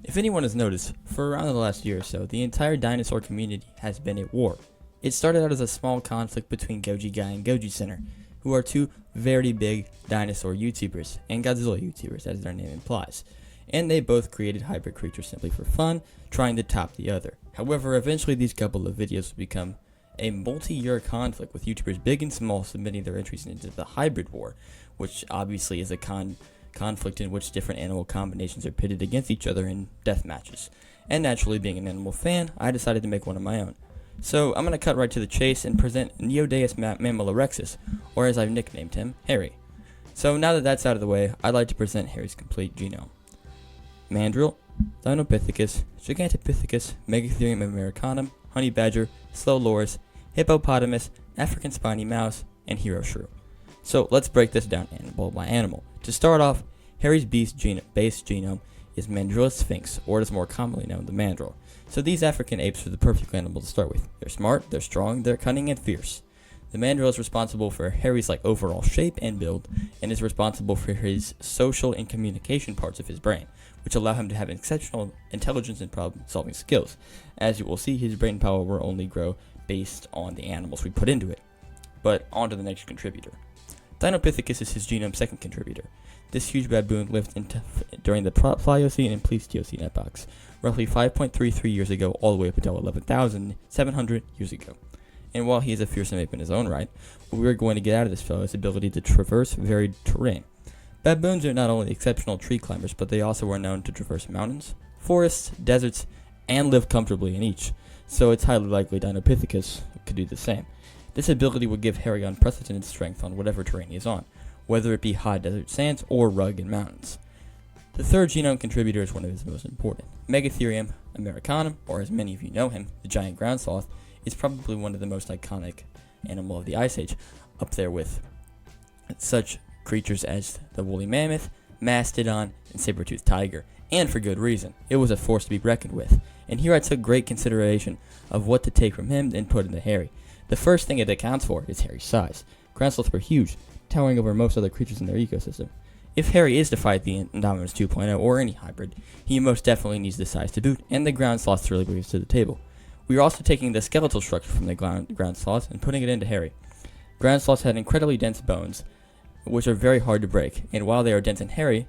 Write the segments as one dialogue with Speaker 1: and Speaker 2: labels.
Speaker 1: If anyone has noticed, for around the last year or so, the entire dinosaur community has been at war. It started out as a small conflict between Goji Guy and Goji Center, who are two very big dinosaur YouTubers, and Godzilla YouTubers as their name implies. And they both created hybrid creatures simply for fun, trying to top the other. However, eventually these couple of videos would become a multi-year conflict with YouTubers big and small submitting their entries into the hybrid war, which obviously is a conflict in which different animal combinations are pitted against each other in death matches. And naturally, being an animal fan, I decided to make one of my own. So I'm going to cut right to the chase and present Neodeus Mammalorexus, or as I've nicknamed him, Harry. So now that that's out of the way, I'd like to present Harry's complete genome. Mandrill, Deinopithecus, Gigantopithecus, Megatherium americanum, honey badger, slow loris, hippopotamus, African spiny mouse, and hero shrew. So let's break this down animal by animal. To start off, Harry's base genome is Mandrillus sphinx, or it is more commonly known the mandrill. So these African apes are the perfect animal to start with. They're smart, they're strong, they're cunning and fierce. The mandrill is responsible for Harry's overall shape and build, and is responsible for his social and communication parts of his brain, which allow him to have exceptional intelligence and problem-solving skills. As you will see, his brain power will only grow based on the animals we put into it. But on to the next contributor. Deinopithecus is his genome's second contributor. This huge baboon lived during the Pliocene and Pleistocene epochs, roughly 5.33 years ago all the way up until 11,700 years ago. And while he is a fearsome ape in his own right, what we're going to get out of this fellow is his ability to traverse varied terrain. Baboons are not only exceptional tree climbers, but they also are known to traverse mountains, forests, deserts, and live comfortably in each, so it's highly likely Deinopithecus could do the same. This ability would give Harry unprecedented strength on whatever terrain he is on, whether it be high desert sands or rugged mountains. The third genome contributor is one of his most important. Megatherium americanum, or as many of you know him, the giant ground sloth, is probably one of the most iconic animal of the Ice Age, up there with such creatures as the woolly mammoth, mastodon, and saber-toothed tiger, and for good reason. It was a force to be reckoned with, and here I took great consideration of what to take from him and put into Harry. The first thing it accounts for is Harry's size. Ground sloths were huge, towering over most other creatures in their ecosystem. If Harry is to fight the Indominus 2.0 or any hybrid, he most definitely needs the size to boot, and the ground sloth really brings to the table. We are also taking the skeletal structure from the ground sloths and putting it into Harry. Ground sloths had incredibly dense bones, which are very hard to break, and while they are dense and heavy,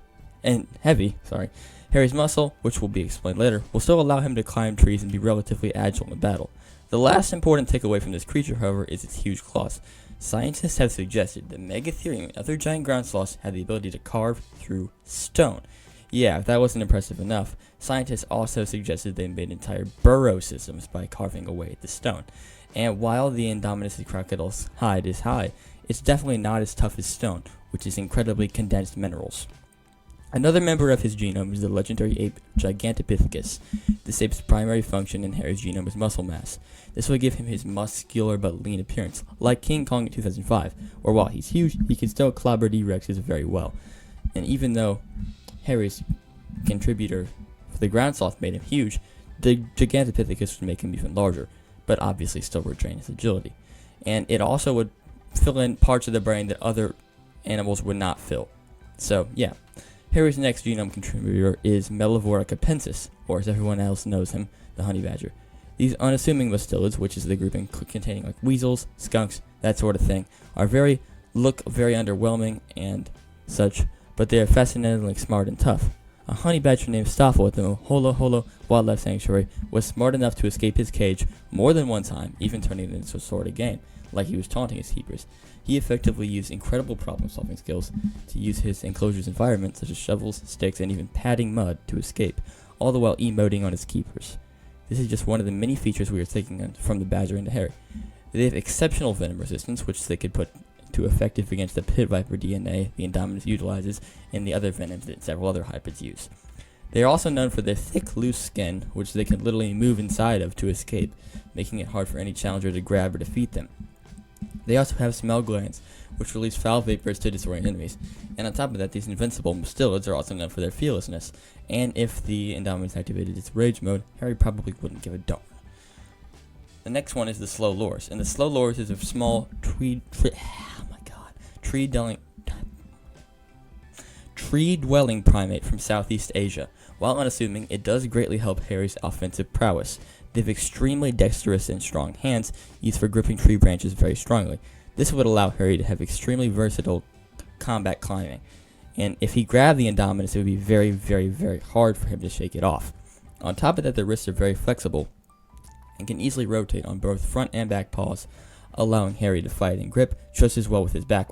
Speaker 1: Harry's muscle, which will be explained later, will still allow him to climb trees and be relatively agile in battle. The last important takeaway from this creature, however, is its huge claws. Scientists have suggested that Megatherium and other giant ground sloths have the ability to carve through stone. Yeah, if that wasn't impressive enough, scientists also suggested they made entire burrow systems by carving away at the stone. And while the Indominus crocodile's hide is high, it's definitely not as tough as stone, which is incredibly condensed minerals. Another member of his genome is the legendary ape Gigantopithecus. This ape's primary function in Harry's genome is muscle mass. This will give him his muscular but lean appearance, like King Kong in 2005, where while he's huge, he can still clobber T-Rexes very well. And even though Harry's contributor for the ground sloth made him huge, the Gigantopithecus would make him even larger, but obviously still retain his agility. And it also would fill in parts of the brain that other animals would not fill. So, yeah. Harry's next genome contributor is Melivora capensis, or as everyone else knows him, the honey badger. These unassuming mustelids, which is the grouping containing weasels, skunks, that sort of thing, look very underwhelming and such, but they are fascinatingly smart and tough. A honey badger named Stoffel at the Holo Holo Wildlife Sanctuary was smart enough to escape his cage more than one time, even turning it into a sort of game, like he was taunting his keepers. He effectively used incredible problem-solving skills to use his enclosure's environment, such as shovels, sticks, and even padding mud to escape, all the while emoting on his keepers. This is just one of the many features we are taking from the badger into Harry. They have exceptional venom resistance, which they could put to effective against the pit viper DNA the Indominus utilizes, and the other venoms that several other hybrids use. They are also known for their thick, loose skin, which they can literally move inside of to escape, making it hard for any challenger to grab or defeat them. They also have smell glands, which release foul vapors to disorient enemies. And on top of that, these invincible mustelids are also known for their fearlessness. And if the Indominus activated its rage mode, Harry probably wouldn't give a darn. The next one is the slow loris, and the slow loris is a small tree-dwelling primate from Southeast Asia. While unassuming, it does greatly help Harry's offensive prowess. They have extremely dexterous and strong hands, used for gripping tree branches very strongly. This would allow Harry to have extremely versatile combat climbing, and if he grabbed the Indominus, it would be very, very, very hard for him to shake it off. On top of that, the wrists are very flexible and can easily rotate on both front and back paws, allowing Harry to fight and grip just as well with his back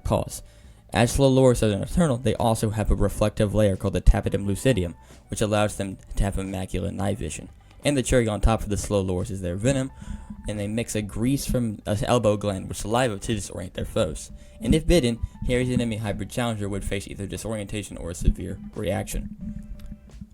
Speaker 1: paws. As Slowlorus are nocturnal, they also have a reflective layer called the tapetum lucidium, which allows them to have immaculate night vision. And the cherry on top of the Slowlorus is their venom, and they mix a grease from an elbow gland with saliva to disorient their foes. And if bitten, Harry's enemy hybrid challenger would face either disorientation or a severe reaction.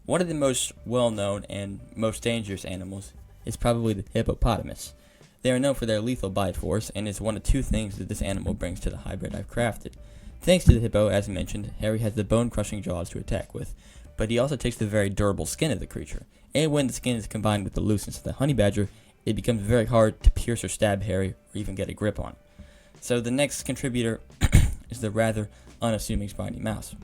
Speaker 1: One of the most well-known and most dangerous animals is probably the hippopotamus. They are known for their lethal bite force, and is one of two things that this animal brings to the hybrid I've crafted. Thanks to the hippo, as mentioned, Harry has the bone-crushing jaws to attack with, but he also takes the very durable skin of the creature, and when the skin is combined with the looseness of the honey badger, it becomes very hard to pierce or stab Harry, or even get a grip on. So the next contributor is the rather unassuming spiny mouse.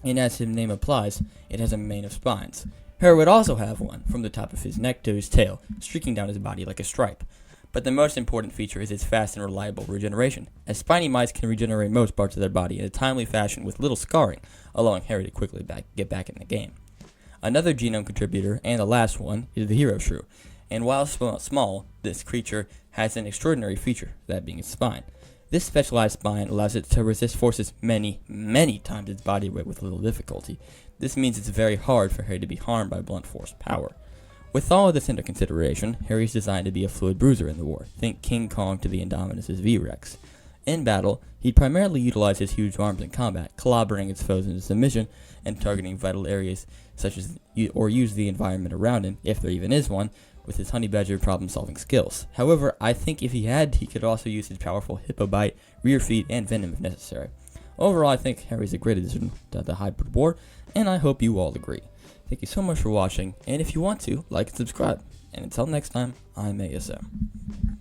Speaker 1: And as his name implies, it has a mane of spines. Harry would also have one, from the top of his neck to his tail, streaking down his body like a stripe. But the most important feature is its fast and reliable regeneration, as spiny mice can regenerate most parts of their body in a timely fashion with little scarring, allowing Harry to quickly get back in the game. Another genome contributor, and the last one, is the hero shrew, and while small, this creature has an extraordinary feature, that being its spine. This specialized spine allows it to resist forces many, many times its body weight with little difficulty. This means it's very hard for Harry to be harmed by blunt force power. With all of this into consideration, Harry's designed to be a fluid bruiser in the war. Think King Kong to the Indominus' V-Rex. In battle, he'd primarily utilize his huge arms in combat, clobbering its foes into submission and targeting vital areas such as or use the environment around him, if there even is one, with his honey badger problem-solving skills. However, I think if he could also use his powerful hippo bite, rear feet, and venom if necessary. Overall, I think Harry's a great addition to the hybrid war, and I hope you all agree. Thank you so much for watching, and if you want to, like and subscribe. And until next time, I'm ASM.